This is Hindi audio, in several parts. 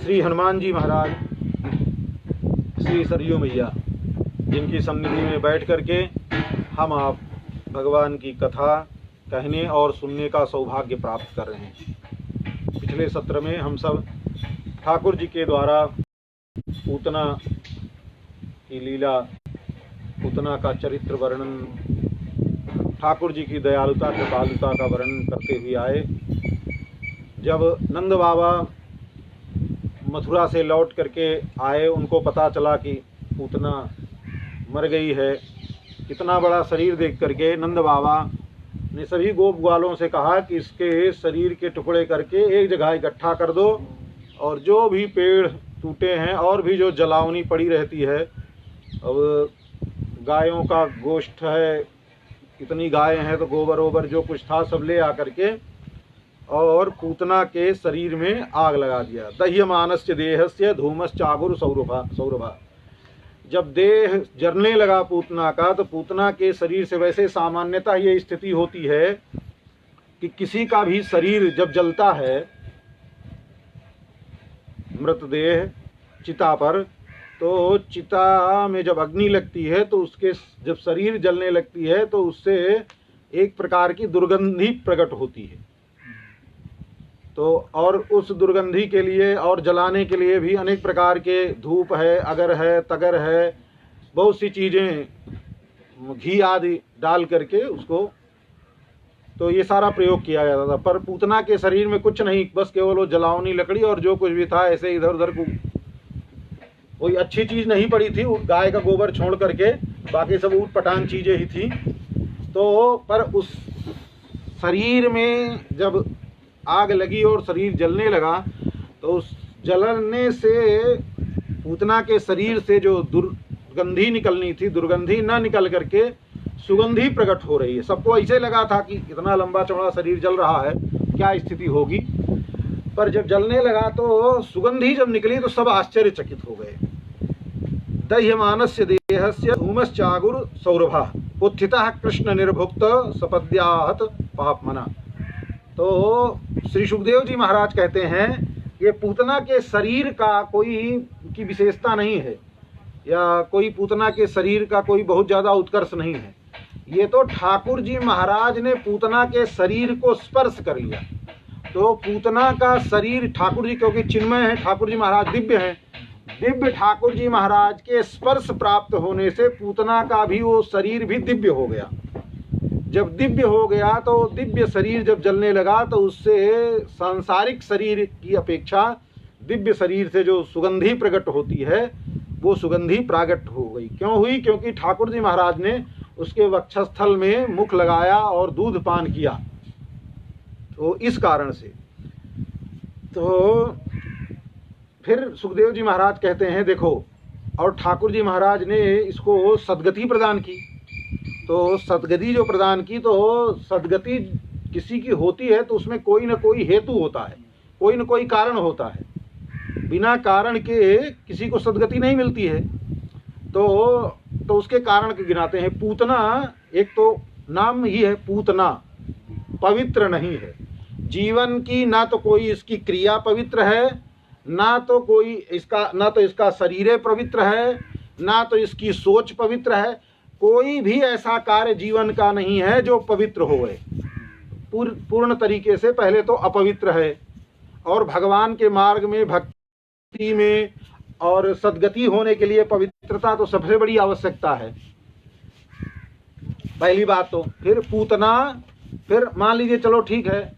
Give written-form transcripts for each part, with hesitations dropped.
श्री हनुमान जी महाराज, श्री सरयू मैया, जिनकी सन्निधि में बैठ करके हम आप भगवान की कथा कहने और सुनने का सौभाग्य प्राप्त कर रहे हैं। पिछले सत्र में हम सब ठाकुर जी के द्वारा पूतना की लीला, पूतना का चरित्र वर्णन, ठाकुर जी की दयालुता कृपालुता का वर्णन करते हुए आए। जब नंद बाबा मथुरा से लौट करके आए, उनको पता चला कि पूतना मर गई है। इतना बड़ा शरीर देख करके नंद बाबा ने सभी गोप ग्वालों से कहा कि इसके शरीर के टुकड़े करके एक जगह इकट्ठा कर दो, और जो भी पेड़ टूटे हैं और भी जो जलावनी पड़ी रहती है, अब गायों का गोश्त है, इतनी गायें हैं तो गोबर ओबर जो कुछ था सब ले आकर के और पूतना के शरीर में आग लगा दिया। दह्यमानस्य देहस्य धूमश्चागुर सौरभा। जब देह जलने लगा पूतना का, तो पूतना के शरीर से, वैसे सामान्यतः ये स्थिति होती है कि किसी का भी शरीर जब जलता है, मृतदेह चिता पर, तो चिता में जब अग्नि लगती है तो उसके जब शरीर जलने लगती है तो उससे एक प्रकार की दुर्गंधी प्रकट होती है। तो और उस दुर्गंधी के लिए और जलाने के लिए भी अनेक प्रकार के धूप है, अगर है, तगर है, बहुत सी चीज़ें, घी आदि डाल करके उसको, तो ये सारा प्रयोग किया जाता था। पर पूतना के शरीर में कुछ नहीं, बस केवल वो जलावनी लकड़ी और जो कुछ भी था ऐसे इधर उधर, कोई अच्छी चीज़ नहीं पड़ी थी, गाय का गोबर छोड़ करके बाकी सब ऊट पटांग चीज़ें ही थी। तो पर उस शरीर में जब आग लगी और शरीर जलने लगा, तो उस जलने से पूतना के शरीर से जो दुर्गंधी निकलनी थी, दुर्गंधी ना निकल करके सुगंधी प्रकट हो रही है। सबको ऐसे लगा था कि इतना लंबा चौड़ा शरीर जल रहा है, क्या स्थिति होगी। पर जब जलने लगा तो सुगंधी जब निकली तो सब आश्चर्यचकित हो गए। दह्यमानस्य देहस्य धूमश्चागुर सौरभा उत्थितः कृष्ण निर्भुक्त सपद्याहत पापमना। तो श्री सुखदेव जी महाराज कहते हैं, ये पूतना के शरीर का कोई की विशेषता नहीं है, या कोई पूतना के शरीर का कोई बहुत ज़्यादा उत्कर्ष नहीं है। ये तो ठाकुर जी महाराज ने पूतना के शरीर को स्पर्श कर लिया। तो पूतना का शरीर, ठाकुर जी क्योंकि चिन्मय है, ठाकुर जी महाराज दिव्य हैं, दिव्य ठाकुर जी महाराज के स्पर्श प्राप्त होने से पूतना का भी वो शरीर भी दिव्य हो गया। जब दिव्य हो गया तो दिव्य शरीर जब जलने लगा, तो उससे सांसारिक शरीर की अपेक्षा दिव्य शरीर से जो सुगंधी प्रकट होती है, वो सुगंधी प्राकट हो गई। क्यों हुई? क्योंकि ठाकुर जी महाराज ने उसके वक्षस्थल में मुख लगाया और दूध पान किया, तो इस कारण से। तो फिर सुखदेव जी महाराज कहते हैं, देखो, और ठाकुर जी महाराज ने इसको सद्गति प्रदान की। तो सद्गति जो प्रदान की, तो सद्गति किसी की होती है तो उसमें कोई ना कोई हेतु होता है, कोई ना कोई कारण होता है। बिना कारण के किसी को सद्गति नहीं मिलती है। तो उसके कारण के गिनाते हैं। पूतना, एक तो नाम ही है पूतना, पवित्र नहीं है। जीवन की ना तो कोई इसकी क्रिया पवित्र है, ना तो कोई इसका, ना तो इसका शरीर पवित्र है, ना तो इसकी सोच पवित्र है। कोई भी ऐसा कार्य जीवन का नहीं है जो पवित्र होए। पूर्ण तरीके से पहले तो अपवित्र है। और भगवान के मार्ग में, भक्ति में और सद्गति होने के लिए पवित्रता तो सबसे बड़ी आवश्यकता है, पहली बात तो। फिर पूतना, फिर मान लीजिए चलो ठीक है,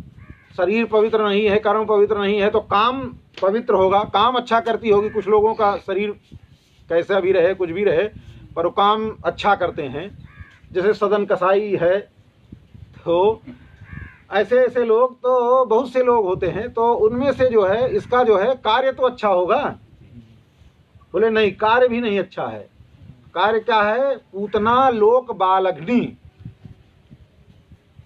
शरीर पवित्र नहीं है, कर्म पवित्र नहीं है, तो काम पवित्र होगा, काम अच्छा करती होगी। कुछ लोगों का शरीर कैसा भी रहे, कुछ भी रहे, पर वो काम अच्छा करते हैं। जैसे सदन कसाई है, तो ऐसे ऐसे लोग तो बहुत से लोग होते हैं। तो उनमें से जो है, इसका जो है कार्य तो अच्छा होगा। बोले नहीं, कार्य भी नहीं अच्छा है। कार्य क्या है? पूतना लोक बालग्नि,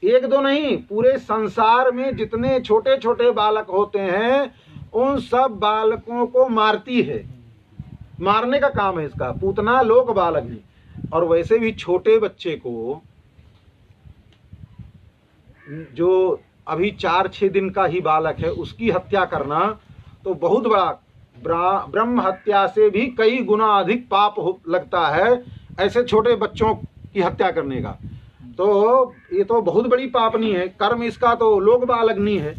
एक दो नहीं, पूरे संसार में जितने छोटे छोटे बालक होते हैं, उन सब बालकों को मारती है। मारने का काम है इसका, पूतना लोक बालग्नि। और वैसे भी छोटे बच्चे को, जो अभी 4-6 दिन का ही बालक है, उसकी हत्या करना तो बहुत बड़ा ब्रह्म हत्या से भी कई गुना अधिक पाप लगता है ऐसे छोटे बच्चों की हत्या करने का। तो ये तो बहुत बड़ी पापनी है, कर्म इसका तो लोक बालग्नि है।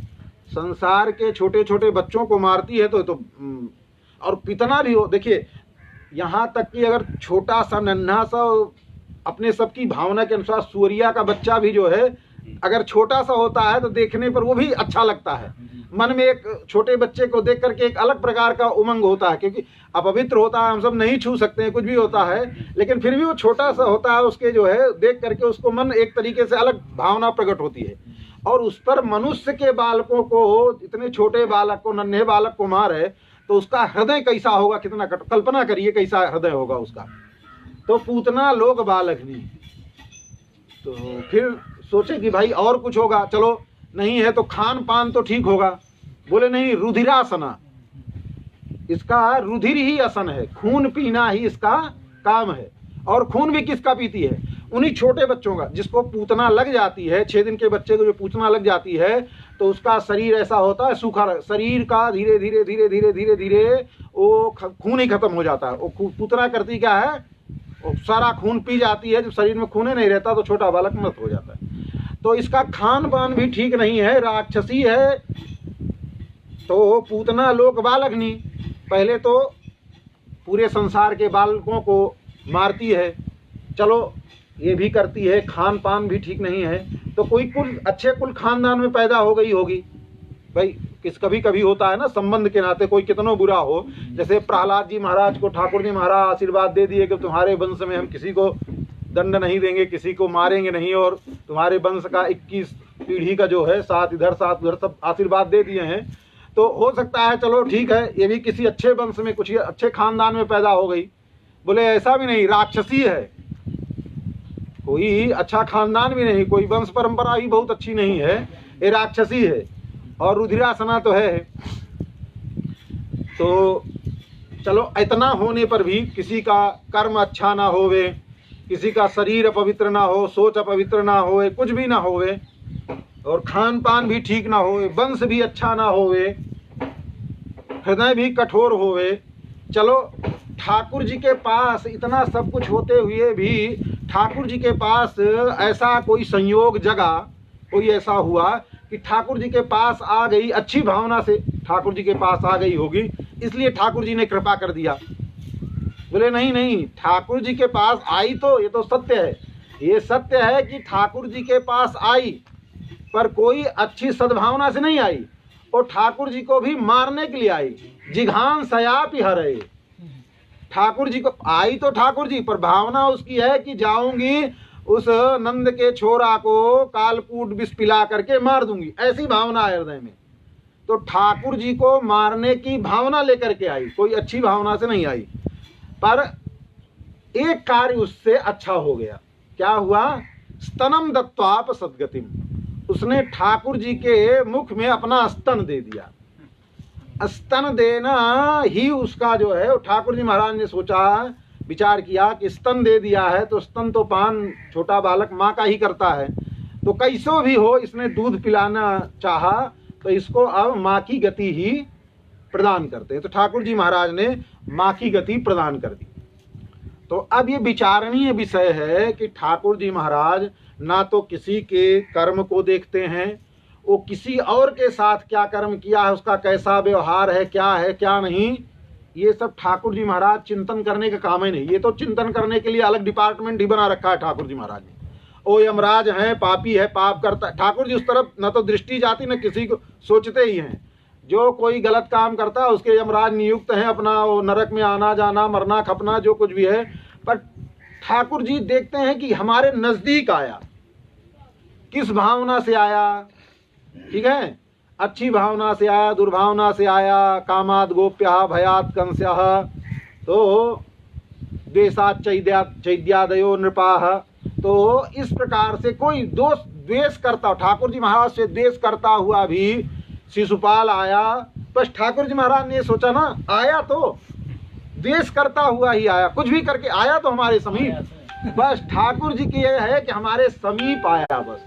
संसार के छोटे छोटे बच्चों को मारती है तो और कितना भी हो, देखिए यहाँ तक कि अगर छोटा सा नन्हा सा अपने सबकी भावना के अनुसार सूरिया का बच्चा भी जो है अगर छोटा सा होता है तो देखने पर वो भी अच्छा लगता है। मन में एक छोटे बच्चे को देख करके एक अलग प्रकार का उमंग होता है, क्योंकि अपवित्र होता है, हम सब नहीं छू सकते हैं, कुछ भी होता है, लेकिन फिर भी वो छोटा सा होता है, उसके जो है देख करके उसको मन एक तरीके से अलग भावना प्रकट होती है। और उस पर मनुष्य के बालकों को, इतने छोटे बालक को, नन्हे बालक को मारे तो उसका हृदय कैसा होगा, कितना कल्पना करिए कैसा हृदय होगा उसका। तो पूतना लोक बालग्नि। तो फिर सोचे कि भाई और कुछ होगा, चलो नहीं है तो खान पान तो ठीक होगा। बोले नहीं, रुधिरासना, इसका रुधिर ही आसन है, खून पीना ही इसका काम है। और खून भी किसका पीती है? उन्हीं छोटे बच्चों का। जिसको पूतना लग जाती है, 6 दिन के बच्चे को जो पूतना लग जाती है तो उसका शरीर ऐसा होता है सूखा, शरीर का धीरे धीरे धीरे धीरे धीरे धीरे वो खून ही खत्म हो जाता है। वो पूतना करती क्या है, वो सारा खून पी जाती है। जब शरीर में खून नहीं रहता तो छोटा बालक मृत हो जाता है। तो इसका खान पान भी ठीक नहीं है, राक्षसी है। तो पूतना लोक बालग्नि, पहले तो पूरे संसार के बालकों को मारती है, चलो ये भी करती है, खान पान भी ठीक नहीं है। तो कोई कुल अच्छे कुल खानदान में पैदा हो गई होगी भाई, कभी कभी होता है ना, संबंध के नाते कोई कितना बुरा हो। जैसे प्रहलाद जी महाराज को ठाकुर जी महाराज आशीर्वाद दे दिए कि तुम्हारे वंश में हम किसी को दंड नहीं देंगे, किसी को मारेंगे नहीं, और तुम्हारे वंश का 21 पीढ़ी का जो है 7 इधर 7 उधर सब आशीर्वाद दे दिए हैं। तो हो सकता है चलो ठीक है, ये भी किसी अच्छे वंश में, कुछ अच्छे खानदान में पैदा हो गई। बोले ऐसा भी नहीं, राक्षसी है, कोई अच्छा खानदान भी नहीं, कोई वंश परंपरा भी बहुत अच्छी नहीं है, ये राक्षसी है और रुधिरासना तो है। तो चलो इतना होने पर भी किसी का कर्म अच्छा ना होवे, किसी का शरीर अपवित्र ना हो, सोच अपवित्र ना होवे, कुछ भी ना होवे, और खान पान भी ठीक ना होवे, वंश भी अच्छा ना होवे, हृदय भी कठोर होवे। चलो ठाकुर जी के पास इतना सब कुछ होते हुए भी ठाकुर जी के पास ऐसा कोई संयोग जगा, कोई ऐसा हुआ कि ठाकुर जी के पास आ गई, अच्छी भावना से ठाकुर जी के पास आ गई होगी, इसलिए ठाकुर जी ने कृपा कर दिया। बोले नहीं नहीं, ठाकुर जी के पास आई तो ये तो सत्य है, ये सत्य है कि ठाकुर जी के पास आई, पर कोई अच्छी सद्भावना से नहीं आई, और ठाकुर जी को भी मारने के लिए आई। जिघान सयापि हरे, ठाकुर जी को आई तो ठाकुर जी, पर भावना उसकी है कि जाऊंगी उस नंद के छोरा को कालकूट विष पिला करके मार दूंगी, ऐसी भावना है हृदय में। तो ठाकुर जी को मारने की भावना लेकर के आई, कोई अच्छी भावना से नहीं आई। पर एक कार्य उससे अच्छा हो गया। क्या हुआ? स्तनम दत्वाप सद्गतिम, उसने ठाकुर जी के मुख में अपना स्तन दे दिया। स्तन देना ही उसका जो है, ठाकुर जी महाराज ने सोचा, विचार किया कि स्तन दे दिया है तो स्तन तो पान छोटा बालक माँ का ही करता है, तो कैसो भी हो इसने दूध पिलाना चाहा तो इसको अब माँ की गति ही प्रदान करते हैं। तो ठाकुर जी महाराज ने माँ की गति प्रदान कर दी। तो अब ये विचारणीय विषय है कि ठाकुर जी महाराज ना तो किसी के कर्म को देखते हैं, वो किसी और के साथ क्या कर्म किया है, उसका कैसा व्यवहार है क्या नहीं, ये सब ठाकुर जी महाराज चिंतन करने का काम ही नहीं। ये तो चिंतन करने के लिए अलग डिपार्टमेंट ही बना रखा है ठाकुर जी महाराज ने। ओ यमराज हैं, पापी है, पाप करता है, ठाकुर जी उस तरफ न तो दृष्टि जाती न किसी को सोचते ही हैं। जो कोई गलत काम करता है उसके यमराज नियुक्त हैं, अपना वो नरक में आना जाना, मरना खपना जो कुछ भी है। पर ठाकुर जी देखते हैं कि हमारे नजदीक आया, किस भावना से आया, ठीक है, अच्छी भावना से आया, दुर्भावना से आया, कामाद गोप्यः भयात कंस्यः, तो द्वेषात् चैद्यादयो नृपाः। तो इस प्रकार से कोई दोष द्वेष करता, ठाकुर जी महाराज से द्वेष करता हुआ भी शिशुपाल आया। बस ठाकुर जी महाराज ने सोचा ना, आया तो द्वेष करता हुआ ही आया, कुछ भी करके आया तो हमारे समीप। बस ठाकुर जी की यह है कि हमारे समीप आया बस।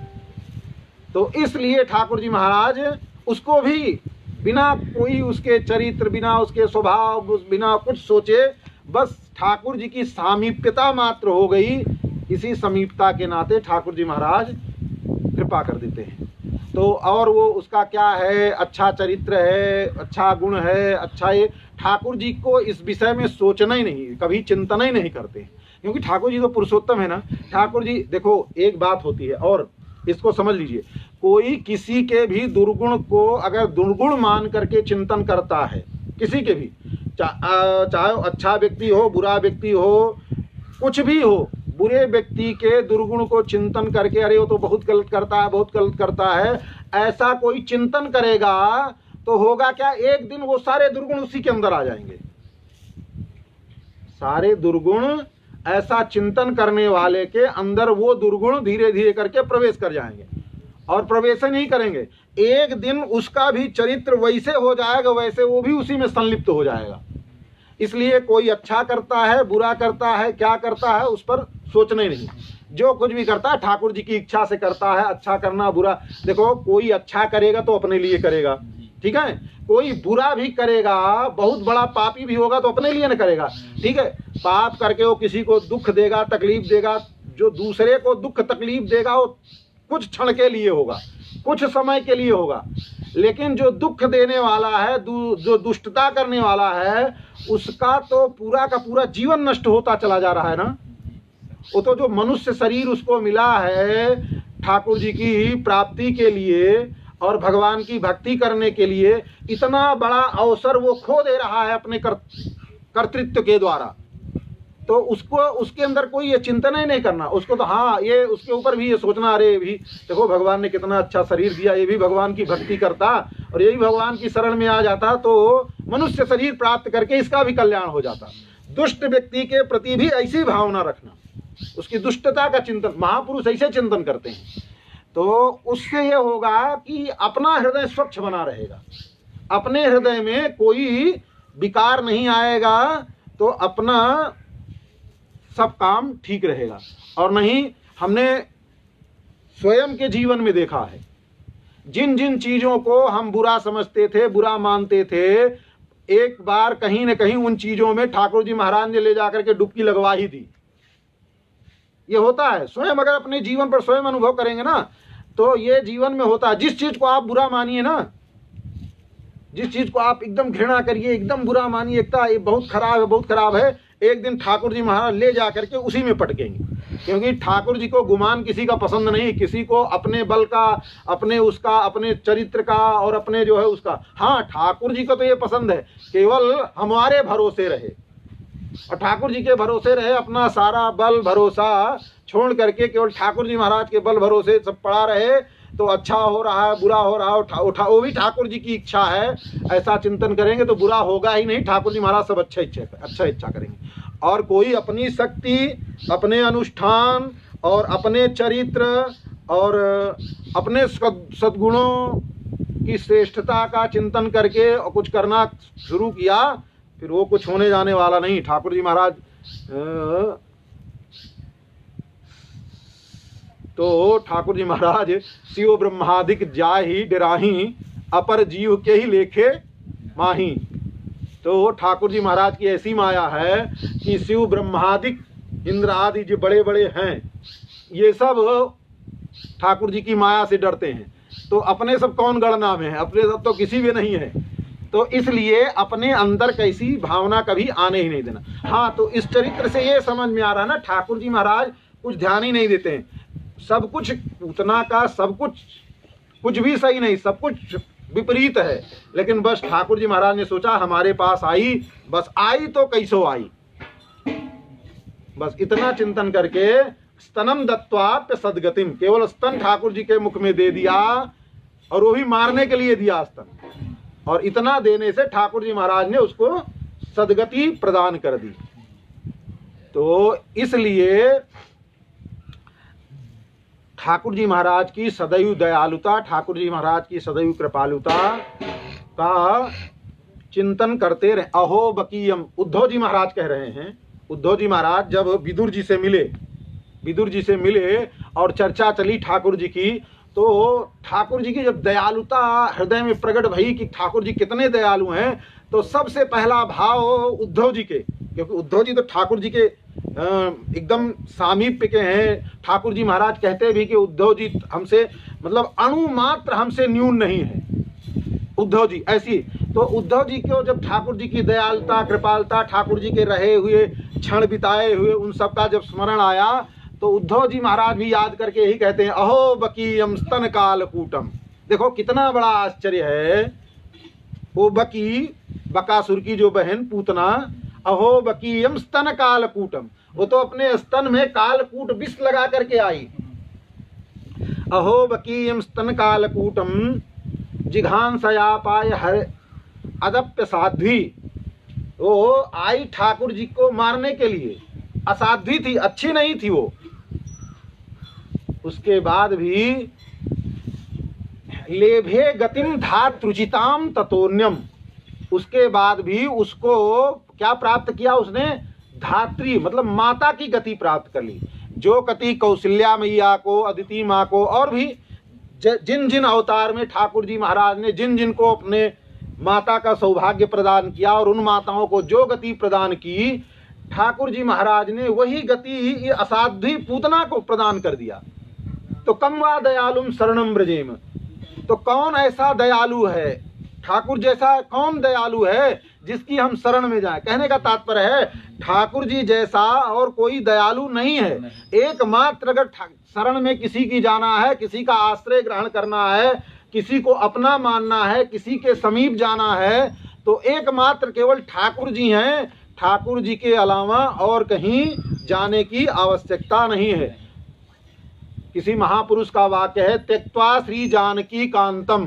तो इसलिए ठाकुर जी महाराज उसको भी बिना कोई उसके चरित्र, बिना उसके स्वभाव, बिना कुछ सोचे, बस ठाकुर जी की सामीप्यता मात्र हो गई। इसी समीपता के नाते ठाकुर जी महाराज कृपा कर देते हैं। तो और वो उसका क्या है, अच्छा चरित्र है, अच्छा गुण है, अच्छा ये, ठाकुर जी को इस विषय में सोचना ही नहीं, कभी चिंतन ही नहीं करते, क्योंकि ठाकुर जी तो पुरुषोत्तम है ना। ठाकुर जी देखो, एक बात होती है और इसको समझ लीजिए, कोई किसी के भी दुर्गुण को अगर दुर्गुण मान करके चिंतन करता है, किसी के भी, चाहे अच्छा व्यक्ति हो, बुरा व्यक्ति हो, कुछ भी हो, बुरे व्यक्ति के दुर्गुण को चिंतन करके अरे वो तो बहुत गलत करता है, बहुत गलत करता है, ऐसा कोई चिंतन करेगा तो होगा क्या, एक दिन वो सारे दुर्गुण उसी के अंदर आ जाएंगे। सारे दुर्गुण ऐसा चिंतन करने वाले के अंदर वो दुर्गुण धीरे धीरे करके प्रवेश कर जाएंगे, और प्रवेश नहीं करेंगे, एक दिन उसका भी चरित्र वैसे हो जाएगा, वैसे वो भी उसी में संलिप्त हो जाएगा। इसलिए कोई अच्छा करता है, बुरा करता है, क्या करता है, उस पर सोचना ही नहीं। जो कुछ भी करता है ठाकुर जी की इच्छा से करता है, अच्छा करना, बुरा, देखो कोई अच्छा करेगा तो अपने लिए करेगा, ठीक है, कोई बुरा भी करेगा, बहुत बड़ा पापी भी होगा तो अपने लिए न करेगा, ठीक है, पाप करके वो किसी को दुख देगा, तकलीफ देगा, जो दूसरे को दुख तकलीफ देगा वो कुछ क्षण के लिए होगा, कुछ समय के लिए होगा, लेकिन जो दुख देने वाला है, जो दुष्टता करने वाला है, उसका तो पूरा का पूरा जीवन नष्ट होता चला जा रहा है ना। वो तो जो मनुष्य शरीर उसको मिला है ठाकुर जी की प्राप्ति के लिए और भगवान की भक्ति करने के लिए, इतना बड़ा अवसर वो खो दे रहा है अपने कर्तृत्व के द्वारा, तो उसको उसके अंदर कोई ये चिंतन ही नहीं करना, उसको तो हाँ ये उसके ऊपर भी ये सोचना, अरे भी देखो भगवान ने कितना अच्छा शरीर दिया, ये भी भगवान की भक्ति करता और ये भी भगवान की शरण में आ जाता तो मनुष्य शरीर प्राप्त करके इसका भी कल्याण हो जाता। दुष्ट व्यक्ति के प्रति भी ऐसी भावना रखना, उसकी दुष्टता का चिंतन, महापुरुष ऐसे चिंतन करते हैं, तो उससे ये होगा कि अपना हृदय स्वच्छ बना रहेगा, अपने हृदय में कोई विकार नहीं आएगा, तो अपना सब काम ठीक रहेगा। और नहीं, हमने स्वयं के जीवन में देखा है, जिन जिन चीजों को हम बुरा समझते थे, बुरा मानते थे, एक बार कहीं न कहीं उन चीजों में ठाकुर जी महाराज ने ले जाकर के डुबकी लगवा ही दी। ये होता है, स्वयं अगर अपने जीवन पर स्वयं अनुभव करेंगे ना, तो ये जीवन में होता है। जिस चीज को आप बुरा मानिए ना, जिस चीज को आप एकदम घृणा करिए, एकदम बुरा मानिए, ये बहुत खराब है, बहुत खराब है, एक दिन ठाकुर जी महाराज ले जा करके उसी में पटकेंगे, क्योंकि ठाकुर जी को गुमान किसी का पसंद नहीं, किसी को अपने बल का, अपने उसका, अपने चरित्र का और अपने जो है उसका, हाँ ठाकुर जी को तो ये पसंद है केवल हमारे भरोसे रहे, और ठाकुर जी के भरोसे रहे, अपना सारा बल भरोसा छोड़ करके केवल ठाकुर जी महाराज के बल भरोसे सब पड़ा रहे, तो अच्छा हो रहा है, बुरा हो रहा है, वो भी ठाकुर जी की इच्छा है, ऐसा चिंतन करेंगे तो बुरा होगा ही नहीं, ठाकुर जी महाराज सब अच्छा इच्छा करेंगे। और कोई अपनी शक्ति, अपने अनुष्ठान और अपने चरित्र और अपने सद्गुणों की श्रेष्ठता का चिंतन करके और कुछ करना शुरू किया, फिर वो कुछ होने जाने वाला नहीं। ठाकुर जी महाराज तो ठाकुर जी महाराज शिव ब्रह्मादिक जाहि डराही, अपर जीव के ही लेखे माही। तो ठाकुर जी महाराज की ऐसी माया है कि शिव ब्रह्मादिक इंद्र आदि जो बड़े बड़े हैं, ये सब ठाकुर जी की माया से डरते हैं। तो अपने सब कौन गणना में है, अपने सब तो किसी भी नहीं है, तो इसलिए अपने अंदर कैसी भावना कभी आने ही नहीं देना। हाँ, तो इस चरित्र से ये समझ में आ रहा है ना, ठाकुर जी महाराज कुछ ध्यान ही नहीं देते हैं, सब कुछ उतना का, सब कुछ भी सही नहीं, सब कुछ विपरीत है, लेकिन बस ठाकुर जी महाराज ने सोचा हमारे पास आई, बस आई तो कैसो आई, बस इतना चिंतन करके स्तनम दत्वाप्य सदगतिम, केवल स्तन ठाकुर जी के मुख में दे दिया, और वो भी मारने के लिए दिया स्तन, और इतना देने से ठाकुर जी महाराज ने उसको सदगति प्रदान कर दी। तो इसलिए ठाकुर जी महाराज की सदैव दयालुता, ठाकुर जी महाराज की सदैव कृपालुता का चिंतन करते रहे। अहो बकीयम, उद्धव जी महाराज कह रहे हैं, उद्धव जी महाराज जब विदुर जी से मिले और चर्चा चली ठाकुर जी की, तो ठाकुर जी की जब दयालुता हृदय में प्रकट भई कि ठाकुर जी कितने दयालु हैं, तो सबसे पहला भाव उद्धव जी के, क्योंकि उद्धव जी तो ठाकुर जी के एकदम सामीप्य के हैं। ठाकुर जी महाराज कहते भी कि उद्धव जी हमसे मतलब अणु मात्र हमसे न्यून नहीं है उद्धव जी, ऐसी। तो उद्धव जी को जब ठाकुर जी की दयालुता कृपालता, ठाकुर जी के रहे हुए क्षण बिताए हुए उन सब का जब स्मरण आया, तो उद्धव जी महाराज भी याद करके यही कहते हैं, अहो बकीयम स्तन कालकूटम। देखो कितना बड़ा आश्चर्य है। वो बकासुर की जो बहन पूतना, अहो बकीयम स्तन कालकूटम, वो तो अपने स्तन में कालकूट विष लगा करके आई। अहो बकीयम स्तन कालकूटम जिघांसयापाय हर अदप्य साध्वी। वो आई ठाकुर जी को मारने के लिए, असाध्वी थी, अच्छी नहीं थी वो। उसके बाद भी लेभे गतिम धातृचिताम ततोन्यम, उसके बाद भी उसको क्या प्राप्त किया उसने, धात्री मतलब माता की गति प्राप्त कर ली। जो गति कौशल्या मैया को, अदिति माँ को, और भी जिन जिन अवतार में ठाकुर जी महाराज ने जिन जिन को अपने माता का सौभाग्य प्रदान किया और उन माताओं को जो गति प्रदान की, ठाकुर जी महाराज ने वही गति असाध्वी पूतना को प्रदान कर दिया। तो कम वा दयालुम शरणम ब्रजेम, तो कौन ऐसा दयालु है, ठाकुर जैसा कौन दयालु है जिसकी हम शरण में जाएं। कहने का तात्पर्य है ठाकुर जी जैसा और कोई दयालु नहीं है। एकमात्र अगर शरण में किसी की जाना है, किसी का आश्रय ग्रहण करना है, किसी को अपना मानना है, किसी के समीप जाना है, तो एकमात्र केवल ठाकुर जी हैं। ठाकुर जी के अलावा और कहीं जाने की आवश्यकता नहीं है। किसी महापुरुष का वाक्य है, त्यक्त्वा श्री जानकी कांतम।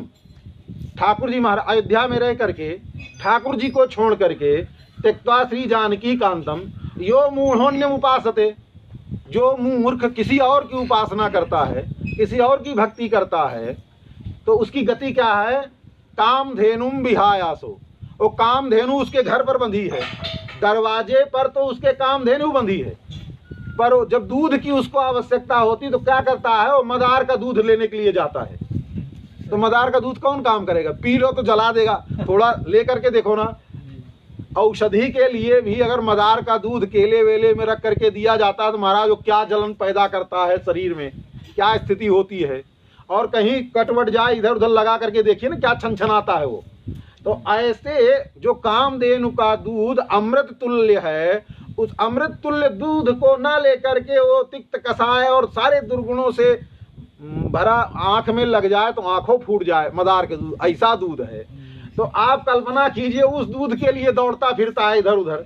ठाकुर जी महाराज अयोध्या में रह करके ठाकुर जी को छोड़ करके, त्यक्त्वा श्री जानकी कांतम यो मूढ़ोन्यम उपासते, जो मूर्ख किसी और की उपासना करता है, किसी और की भक्ति करता है, तो उसकी गति क्या है, कामधेनुम विहायासो। वो कामधेनु उसके घर पर बंधी है, दरवाजे पर तो उसके कामधेनु बंधी है, पर जब दूध की उसको आवश्यकता होती तो क्या करता है, वो मदार का दूध लेने के लिए जाता है। तो मदार का दूध कौन काम करेगा, पी लो तो जला देगा, थोड़ा ले करके देखो ना। औषधि के लिए भी अगर मदार का दूध केले वेले में रख करके दिया जाता है तो महाराज वो क्या जलन पैदा करता है शरीर में, क्या स्थिति होती है। और कहीं कटवट जाए इधर उधर लगा करके देखिए ना क्या छनछनाता है वो। तो ऐसे जो कामधेनु का दूध अमृत तुल्य है, उस अमृत तुल्य दूध को ना लेकर के वो तिक्त कसाय और सारे दुर्गुणों से भरा आंख में लग जाए तो आंखों फूट जाए, मदार के दूध ऐसा दूध है। तो आप कल्पना कीजिए उस दूध के लिए दौड़ता फिरता है इधर उधर।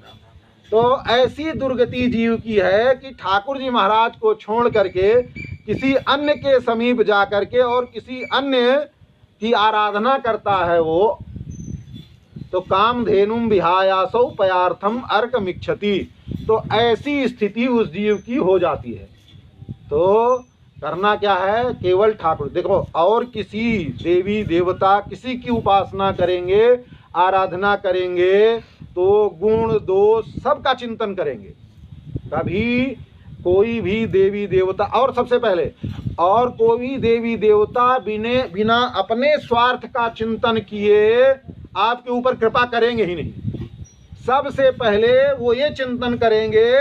तो ऐसी दुर्गति जीव की है कि ठाकुर जी महाराज को छोड़ करके किसी अन्य के समीप जा करके और किसी अन्य की आराधना करता है वो। तो कामधेनुम विहायासौ पयार्थम अर्कमिच्छति, तो ऐसी स्थिति उस जीव की हो जाती है। तो करना क्या है, केवल ठाकुर। देखो और किसी देवी देवता किसी की उपासना करेंगे, आराधना करेंगे तो गुण दोष सबका चिंतन करेंगे। कभी कोई भी देवी देवता, और सबसे पहले और कोई देवी देवता बिना अपने स्वार्थ का चिंतन किए आपके ऊपर कृपा करेंगे ही नहीं। सबसे पहले वो ये चिंतन करेंगे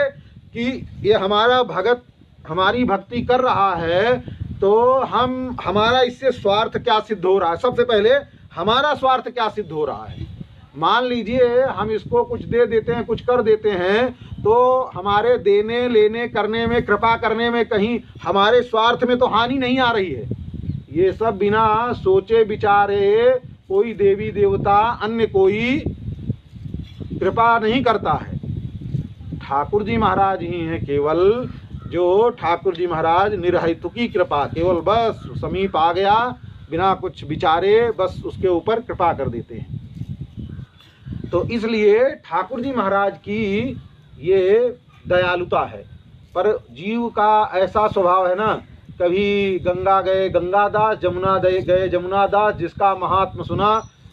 कि ये हमारा भगत हमारी भक्ति कर रहा है तो हमारा इससे स्वार्थ क्या सिद्ध हो रहा है। सबसे पहले हमारा स्वार्थ क्या सिद्ध हो रहा है। मान लीजिए हम इसको कुछ दे देते हैं, कुछ कर देते हैं, तो हमारे देने लेने करने में, कृपा करने में कहीं हमारे स्वार्थ में तो हानि नहीं आ रही है। ये सब बिना सोचे विचारे कोई देवी देवता अन्य कोई कृपा नहीं करता है। ठाकुर जी महाराज ही हैं केवल, जो ठाकुर जी महाराज निर्हेतुकी कृपा, केवल बस समीप आ गया बिना कुछ विचारे बस उसके ऊपर कृपा कर देते हैं। तो इसलिए ठाकुर जी महाराज की ये दयालुता है। पर जीव का ऐसा स्वभाव है ना, कभी गंगा गए गंगादास, जमुना गए जमुनादास, जिसका महात्म सुना,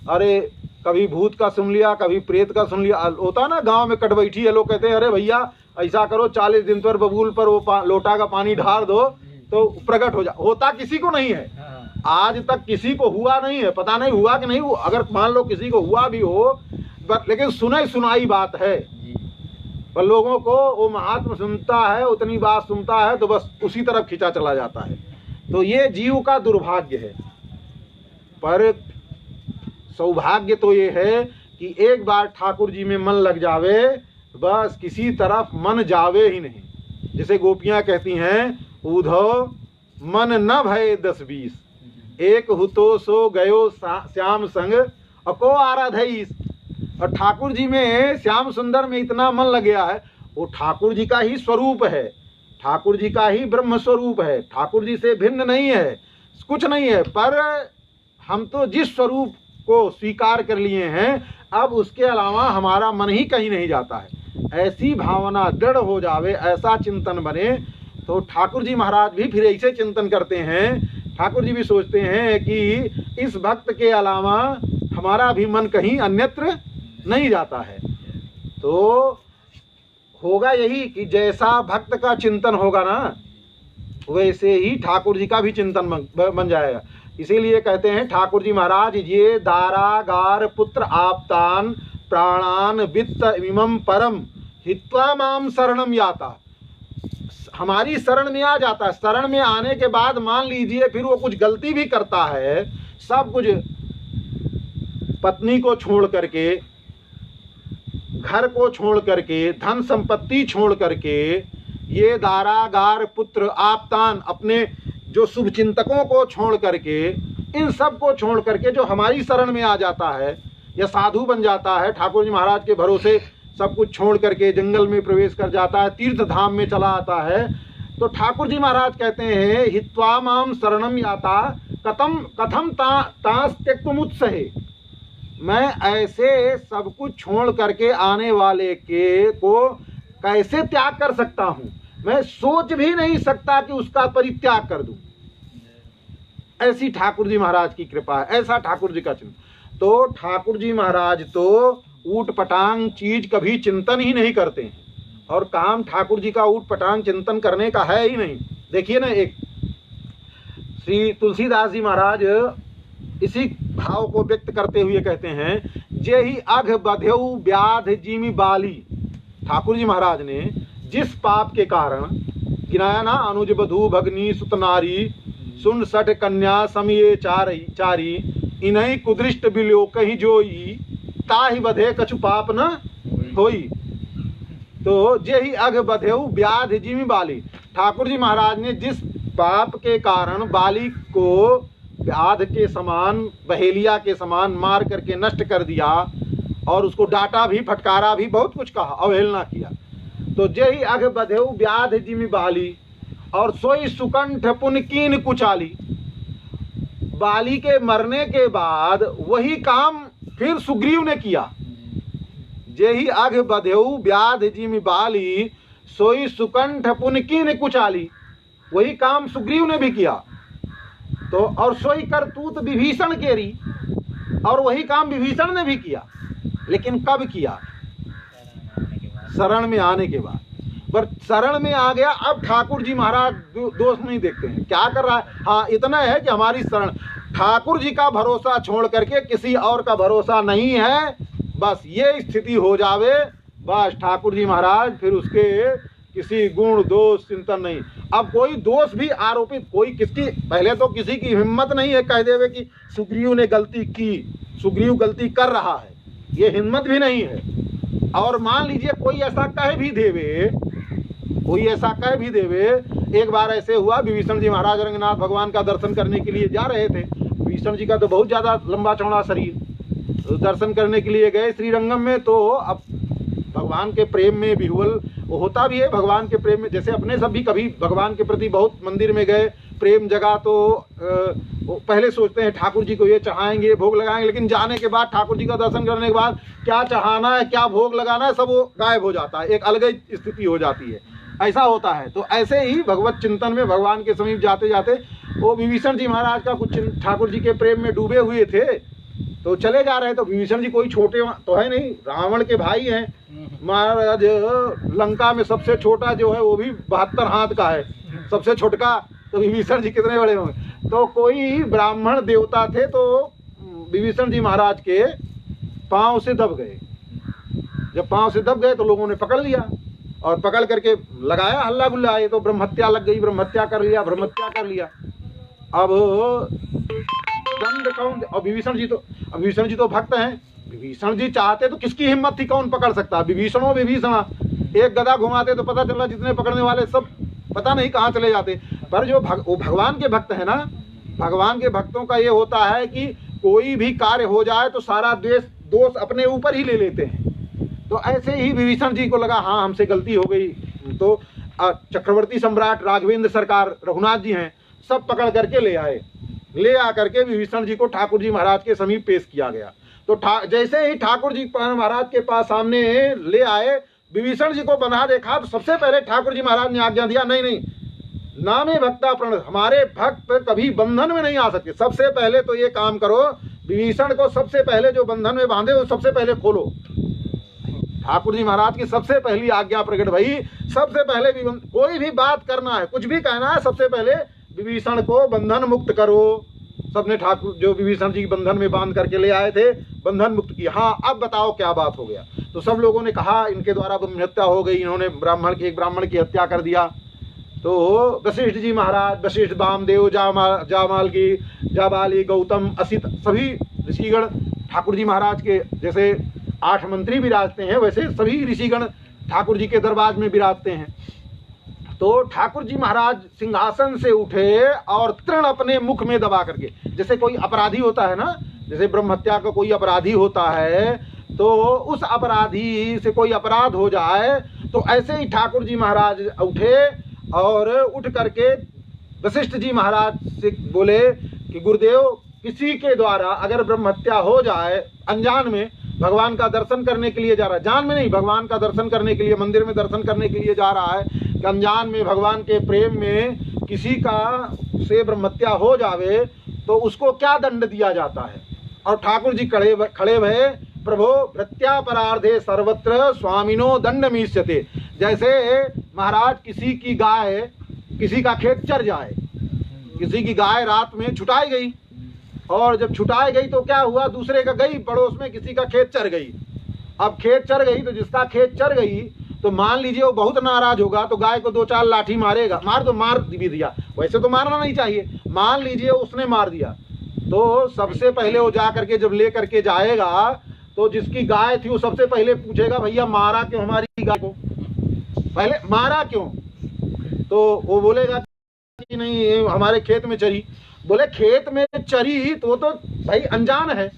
अरे कभी भूत का सुन लिया, कभी प्रेत का सुन लिया। होता ना गांव में कटबैठी है, लोग कहते हैं अरे भैया ऐसा करो 40 दिन पर बबूल पर वो लोटा का पानी ढार दो तो प्रकट हो जा। होता किसी को नहीं है, आज तक किसी को हुआ नहीं है, पता नहीं हुआ कि नहीं हुआ, अगर मान लो किसी को हुआ भी हो, पर लेकिन सुनाई सुनाई बात है, पर लोगों को वो महात्मा सुनता है, उतनी बात सुनता है तो बस उसी तरफ खींचा चला जाता है। तो ये जीव का दुर्भाग्य है। पर सौभाग्य तो ये है कि एक बार ठाकुर जी में मन लग जावे, बस किसी तरफ मन जावे ही नहीं। जैसे गोपियां कहती हैं, उधो मन न भय 10-20, एक हुतो सो गयो श्याम संग अको आराधईस। और ठाकुर जी में, श्याम सुंदर में इतना मन लग गया है, वो ठाकुर जी का ही स्वरूप है, ठाकुर जी का ही ब्रह्म स्वरूप है, ठाकुर जी से भिन्न नहीं है, कुछ नहीं है। पर हम तो जिस स्वरूप को स्वीकार कर लिए हैं, अब उसके अलावा हमारा मन ही कहीं नहीं जाता है। ऐसी भावना दृढ़ हो जावे, ऐसा चिंतन बने, तो ठाकुर जी महाराज भी फिर ऐसे चिंतन करते हैं। ठाकुर जी भी सोचते हैं कि इस भक्त के अलावा हमारा भी मन कहीं अन्यत्र नहीं जाता है। तो होगा यही कि जैसा भक्त का चिंतन होगा ना, वैसे ही ठाकुर जी का भी चिंतन बन जाएगा। इसीलिए कहते हैं ठाकुर जी महाराज, ये दारागार पुत्र आप्तान प्राणान वित्त इमं परम हित्वा माम शरणम याता। हमारी शरण में आ जाता है। शरण में आने के बाद मान लीजिए फिर वो कुछ गलती भी करता है, सब कुछ पत्नी को छोड़ करके, घर को छोड़ करके, धन संपत्ति छोड़ करके, ये दारागार पुत्र आप्तान, अपने जो शुभचिंतकों को छोड़ करके, इन सब को छोड़ करके जो हमारी शरण में आ जाता है या साधु बन जाता है, ठाकुर जी महाराज के भरोसे सब कुछ छोड़ करके जंगल में प्रवेश कर जाता है, तीर्थ धाम में चला आता है, तो ठाकुर जी महाराज कहते हैं हित्वा माम शरणम याता कथम तांस त्यक्तुमुत्सहे। मैं ऐसे सब कुछ छोड़ करके आने वाले के को कैसे त्याग कर सकता हूँ, मैं सोच भी नहीं सकता कि उसका परित्याग कर दूं। ऐसी ठाकुर जी महाराज की कृपा है, ऐसा ठाकुर जी का चिंतन। तो ठाकुर जी महाराज तो ऊट पटांग चीज कभी चिंतन ही नहीं करते हैं, और काम ठाकुर जी का ऊट पटांग चिंतन करने का है ही नहीं। देखिए ना, एक श्री तुलसीदास जी महाराज इसी भाव को व्यक्त करते हुए कहते हैं, जे ही अघ बध्यऊ व्याध जिमि बाली। ठाकुर जी महाराज ने जिस पाप के कारण गिनाया ना, अनुज बधू भगनी सुत नारी सुन सठ कन्या समिये चारी इन्हीं कुदृष्ट बिलो कहीं जोई ताहि बधे कछु पाप न होई। तो जे ही अघ बध्यऊ व्याध जिमि बाली। ठाकुर जी महाराज ने जिस पाप के कारण बाली को व्याध के समान, बहेलिया के समान मार करके नष्ट कर दिया, और उसको डांटा भी, फटकारा भी, बहुत कुछ कहा, अवहेलना किया। तो जे ही अघ बध्यऊ व्याध जिमि बाली और सोई सुकंठ पुन कीन कुचाली। बाली के मरने के बाद वही काम फिर सुग्रीव ने किया। जे ही अघ बध्यऊ व्याध जिमि बाली सोई सुकंठ पुन कीन कुचाली, वही काम सुग्रीव ने भी किया। तो और सोई करतूत विभीषण केरी, और वही काम विभीषण ने भी किया। लेकिन कब किया? शरण में आने के बाद। पर शरण में आ गया, अब ठाकुर जी महाराज दोष नहीं देखते हैं, क्या कर रहा है। हाँ, इतना है कि हमारी शरण, ठाकुर जी का भरोसा छोड़ करके किसी और का भरोसा नहीं है, बस ये स्थिति हो जावे, बस ठाकुर जी महाराज फिर उसके किसी गुण दोष चिंतन नहीं। अब कोई दोष भी आरोपित, कोई किसकी, पहले तो किसी की हिम्मत नहीं है कह देवे कि सुग्रीव ने गलती की, सुग्रीव गलती कर रहा है, ये हिम्मत भी नहीं है। और मान लीजिए कोई ऐसा कह भी देवे, कोई ऐसा कह भी देवे। एक बार ऐसे हुआ, विभीषण जी महाराज रंगनाथ भगवान का दर्शन करने के लिए जा रहे थे। विभीषण जी का तो बहुत ज़्यादा लंबा चौड़ा शरीर, तो दर्शन करने के लिए गए श्रीरंगम में। तो अब भगवान के प्रेम में विह्वल होता भी है, भगवान के प्रेम में, जैसे अपने सब भी कभी भगवान के प्रति बहुत मंदिर में गए, प्रेम जगा, तो पहले सोचते हैं ठाकुर जी को ये चढ़ाएंगे, भोग लगाएंगे, लेकिन जाने के बाद ठाकुर जी का दर्शन करने के बाद क्या चढ़ाना है, क्या भोग लगाना है, सब वो गायब हो जाता है, एक अलग ही स्थिति हो जाती है। ऐसा होता है। तो ऐसे ही भगवत चिंतन में भगवान के समीप जाते जाते वो विभीषण जी महाराज का कुछ ठाकुर जी के प्रेम में डूबे हुए थे, तो चले जा रहे। तो विभीषण जी कोई छोटे तो है नहीं, रावण के भाई हैं महाराज। लंका में सबसे छोटा जो है वो भी 72 हाथ का है, सबसे छोटका। तो विभीषण जी कितने बड़े होंगे। तो कोई ब्राह्मण देवता थे, तो विभीषण जी महाराज के पांव से दब गए। जब पांव से दब गए तो लोगों ने पकड़ लिया और पकड़ करके लगाया हल्ला गुल्ला, ये तो ब्रह्महत्या लग गई, ब्रह्महत्या कर लिया, ब्रह्महत्या कर लिया। अब दंड कौन? और विभीषण जी तो भक्त हैं, विभीषण जी चाहते तो किसकी हिम्मत थी, कौन पकड़ सकता? विभीषणों विभीषणा, एक गदा घुमाते तो पता चला जितने पकड़ने वाले सब पता नहीं कहाँ चले जाते। पर जो वो भगवान के भक्त है ना, भगवान के भक्तों का ये होता है कि कोई भी कार्य हो जाए तो सारा दोष अपने ऊपर ही ले लेते हैं। तो ऐसे ही विभीषण जी को लगा हाँ हमसे गलती हो गई, तो चक्रवर्ती सम्राट राघवेंद्र सरकार रघुनाथ जी हैं, सब पकड़ करके ले आए। ले आकर के विभीषण जी को ठाकुर जी महाराज के समीप पेश किया गया। तो जैसे ही ठाकुर जी महाराज के पास सामने ले आए, विभीषण जी को बंधा देखा तो सबसे पहले ठाकुर जी महाराज ने आज्ञा दिया, नहीं, नामे भक्ता प्रण, हमारे भक्त कभी बंधन में नहीं आ सकते। सबसे पहले तो ये काम करो, विभीषण को सबसे पहले जो बंधन में बांधे वो सबसे पहले खोलो। ठाकुर जी महाराज की सबसे पहली आज्ञा प्रकट भई, सबसे पहले कोई भी बात करना है, कुछ भी कहना है, सबसे पहले विभीषण को बंधन मुक्त करो। सबने ठाकुर जो विभीषण जी बंधन में बांध करके ले आए थे, बंधन मुक्त किया। हाँ अब बताओ क्या बात हो गया? तो सब लोगों ने कहा इनके द्वारा हत्या हो गई, इन्होंने एक ब्राह्मण की हत्या कर दिया। तो वशिष्ठ जी महाराज, वशिष्ठ, वामदेव, जामालकी, जाबाली, गौतम, असित, सभी ऋषिगण ठाकुर जी महाराज के, जैसे 8 मंत्री विराजते हैं वैसे सभी ऋषिगण ठाकुर जी के दरबार में विराजते हैं। तो ठाकुर जी महाराज सिंहासन से उठे और तृण अपने मुख में दबा करके, जैसे कोई अपराधी होता है ना, जैसे ब्रह्महत्या का कोई अपराधी होता है, तो उस अपराधी से कोई अपराध हो जाए तो ऐसे ही ठाकुर जी महाराज उठे और उठ करके वशिष्ठ जी महाराज से बोले कि गुरुदेव, किसी के द्वारा अगर ब्रह्महत्या हो जाए, अनजान में भगवान का दर्शन करने के लिए जा रहा है, जान में नहीं, भगवान का दर्शन करने के लिए, मंदिर में दर्शन करने के लिए जा रहा है, कि अनजान में भगवान के प्रेम में किसी का से ब्रह्महत्या हो जावे तो उसको क्या दंड दिया जाता है? और ठाकुर जी खड़े भये, प्रभो भृत्यापराधे सर्वत्र स्वामिनो दंड मीष्यते। जैसे महाराज किसी की गाय किसी का खेत चर जाए, किसी की गाय रात में छुटाई गई, और जब छुटाई गई तो क्या हुआ, दूसरे का गई, पड़ोस में किसी का खेत चर गई। अब खेत चर गई तो जिसका खेत चर गई तो मान लीजिए वो बहुत नाराज होगा तो गाय को 2-4 लाठी मारेगा, मार भी दिया, वैसे तो मारना नहीं चाहिए, मान लीजिए उसने मार दिया, तो सबसे पहले वो जा करके जब ले करके जाएगा तो जिसकी गाय थी वो सबसे पहले पूछेगा, भैया मारा क्यों हमारी गाय को, पहले मारा क्यों? तो वो बोलेगा कि नहीं हमारे खेत में चरी। बोले खेत में चरी तो भाई अनजान है,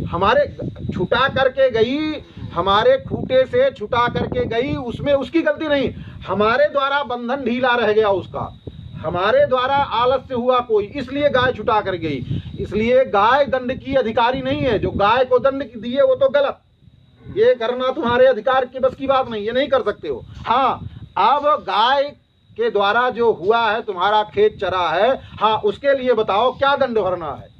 हमारे छुटा करके गई, हमारे खूटे से छुटा करके गई, उसमें उसकी गलती नहीं, हमारे द्वारा बंधन ढीला रह गया उसका, हमारे द्वारा आलस्य हुआ कोई, इसलिए गाय छुटा कर गई। इसलिए गाय दंड की अधिकारी नहीं है, जो गाय को दंड दिए वो तो गलत, ये करना तुम्हारे अधिकार की बस की बात नहीं, ये नहीं कर सकते हो। हाँ अब गाय के द्वारा जो हुआ है, तुम्हारा खेत चरा है, हाँ उसके लिए बताओ क्या दंड भरना है?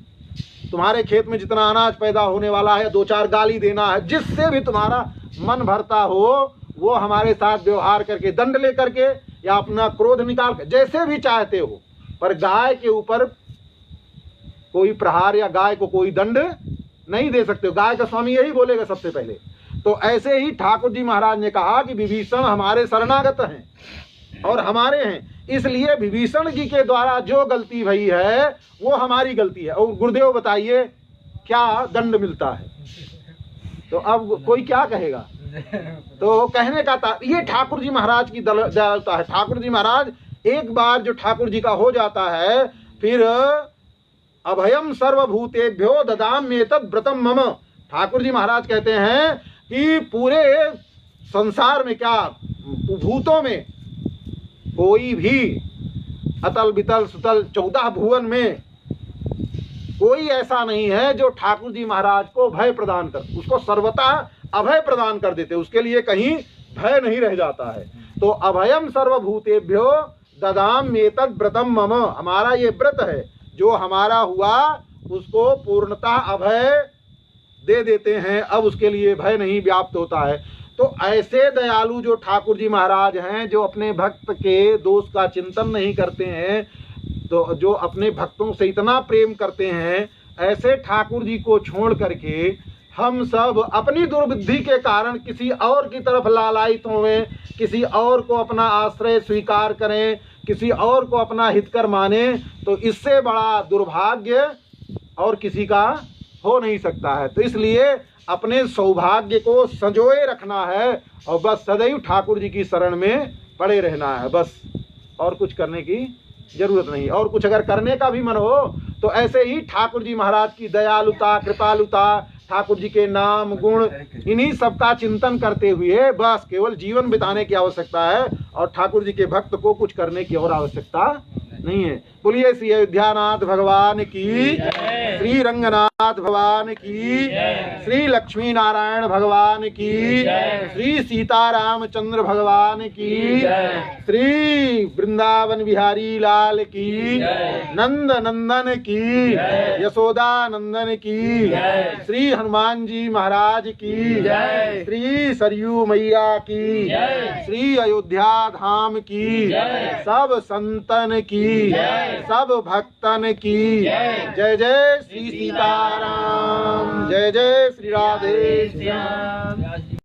तुम्हारे खेत में जितना अनाज पैदा होने वाला है, 2-4 गाली देना है, जिससे भी तुम्हारा मन भरता हो वो हमारे साथ व्यवहार करके दंड ले करके या अपना क्रोध निकाल कर, जैसे भी चाहते हो, पर गाय के ऊपर कोई प्रहार या गाय को कोई दंड नहीं दे सकते हो। गाय का स्वामी यही बोलेगा सबसे पहले। तो ऐसे ही ठाकुर जी महाराज ने कहा कि विभीषण हमारे शरणागत हैं और हमारे हैं, इसलिए विभीषण जी के द्वारा जो गलती भई है वो हमारी गलती है। और गुरुदेव बताइए क्या दंड मिलता है? तो अब कोई क्या कहेगा? तो कहने का था ये ठाकुर जी महाराज की दयालुता है। ठाकुर जी महाराज एक बार जो ठाकुर जी का हो जाता है, फिर अभयम सर्वभूतेभ्यो ददाम्येतद् व्रतम मम। ठाकुर जी महाराज कहते हैं कि पूरे संसार में, क्या भूतों में, कोई भी अतल बितल सुतल 14 भुवन में कोई ऐसा नहीं है जो ठाकुर जी महाराज को भय प्रदान कर, उसको सर्वथा अभय प्रदान कर देते, उसके लिए कहीं भय नहीं रह जाता है। तो अभयम सर्वभूतेभ्यो ददाम्येतद् व्रतम मम, हमारा ये व्रत है, जो हमारा हुआ उसको पूर्णतः अभय दे देते हैं, अब उसके लिए भय नहीं व्याप्त होता है। तो ऐसे दयालु जो ठाकुर जी महाराज हैं, जो अपने भक्त के दोष का चिंतन नहीं करते हैं, तो जो अपने भक्तों से इतना प्रेम करते हैं, ऐसे ठाकुर जी को छोड़ करके हम सब अपनी दुर्बुद्धि के कारण किसी और की तरफ लालायित होवें, किसी और को अपना आश्रय स्वीकार करें, किसी और को अपना हितकर माने, तो इससे बड़ा दुर्भाग्य और किसी का हो नहीं सकता है। तो इसलिए अपने सौभाग्य को संजोए रखना है और बस सदैव ठाकुर जी की शरण में पड़े रहना है, बस और कुछ करने की जरूरत नहीं। और कुछ अगर करने का भी मन हो तो ऐसे ही ठाकुर जी महाराज की दयालुता, कृपालुता, ठाकुर जी के नाम गुण, इन्हीं सब का चिंतन करते हुए बस केवल जीवन बिताने की आवश्यकता है और ठाकुर जी के भक्त को कुछ करने की और आवश्यकता नहीं है। बोलिए श्री अयोध्यानाथ भगवान की, श्री रंगनाथ भगवान की, श्री लक्ष्मी नारायण भगवान की, श्री सीतारामचंद्र भगवान की, श्री वृंदावन बिहारी लाल की, नंद नंदन की, यशोदा नंदन की, श्री हनुमान जी महाराज की, श्री सरयू मैया की, श्री अयोध्या धाम की, सब संतन की, सब भक्तन की जय जय श्री सीताराम, जय जय श्री राधे श्याम।